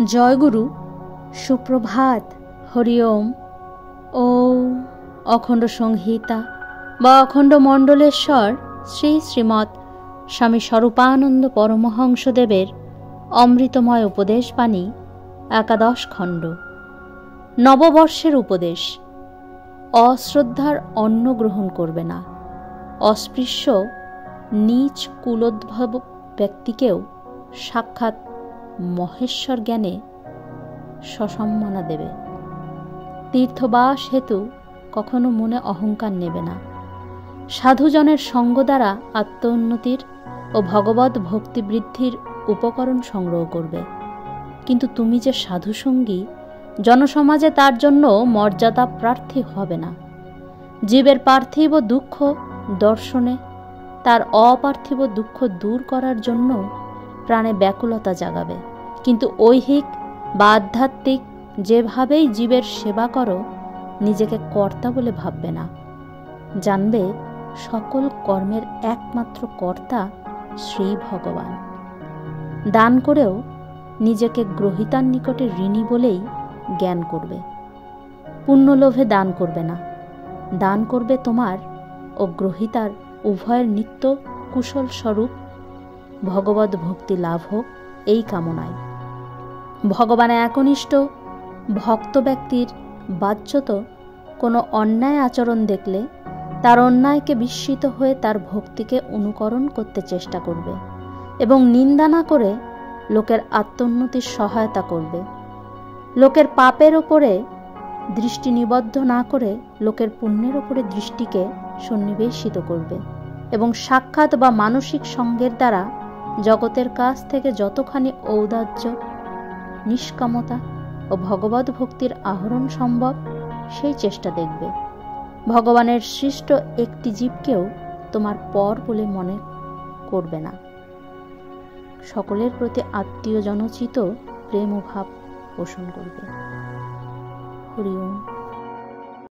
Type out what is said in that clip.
জয়গুরু, সুপ্রভাত, হরি ওম। ওম অখণ্ড সংহিতা বা অখণ্ড মণ্ডলেশ্বর শ্রী শ্রীমৎ স্বামী স্বরূপানন্দ পরমহংসদেবের অমৃতময় উপদেশবাণী, একাদশ খণ্ড। নববর্ষের উপদেশ। অশ্রদ্ধার অন্ন গ্রহণ করবে না। অস্পৃশ্য নীচ কুলোদ্ভব ব্যক্তিকেও সাক্ষাৎ মহেশ্বর জ্ঞানে সসম্মানা দেবে। তীর্থবাস হেতু কখনো মনে অহংকার নেবে না। সাধুজনের সঙ্গ দ্বারা আত্মোন্নতির ও ভগবৎ ভক্তি বৃদ্ধির উপকরণ সংগ্রহ করবে। কিন্তু তুমি যে সাধুসঙ্গী, জনসমাজে তার জন্য মর্যাদা প্রার্থী হবে না। জীবের পার্থিব দুঃখ দর্শনে তার অপার্থিব দুঃখ দূর করার জন্য প্রাণে ব্যাকুলতা জাগাবে। কিন্তু ঐহিক বা আধ্যাত্মিক যেভাবেই জীবের সেবা করো, নিজেকে কর্তা বলে ভাববে না। জানবে সকল কর্মের একমাত্র কর্তা শ্রী ভগবান। দান করেও নিজেকে গ্রহীতার নিকটে ঋণী বলেই জ্ঞান করবে। পুণ্যলোভে দান করবে না। দান করবে তোমার ও গ্রহীতার উভয়ের নিত্য কুশল স্বরূপ ভগবৎ ভক্তি লাভ হোক, এই কামনায়। ভগবানে একনিষ্ঠ ভক্ত ব্যক্তির বাহ্যত কোনো অন্যায় আচরণ দেখলে তার অন্যায়কে বিস্মিত হয়ে তার ভক্তিকে অনুকরণ করতে চেষ্টা করবে এবং নিন্দা না করে লোকের আত্মোন্নতির সহায়তা করবে। লোকের পাপের ওপরে দৃষ্টি নিবদ্ধ না করে লোকের পুণ্যের ওপরে দৃষ্টিকে সন্নিবেশিত করবে এবং সাক্ষাৎ বা মানসিক সঙ্গের দ্বারা জগতের কাছ থেকে যতখানি ঔদার্য, নিষ্কামতা ও ভগবৎ ভক্তির আহরণ সম্ভব সেই চেষ্টা দেখবে। ভগবানের সৃষ্ট একটি জীবকেও তোমার পর বলে মনে করবে না। সকলের প্রতি আত্মীয় জনচিত প্রেম ও ভাব পোষণ করবে। হরি ওম।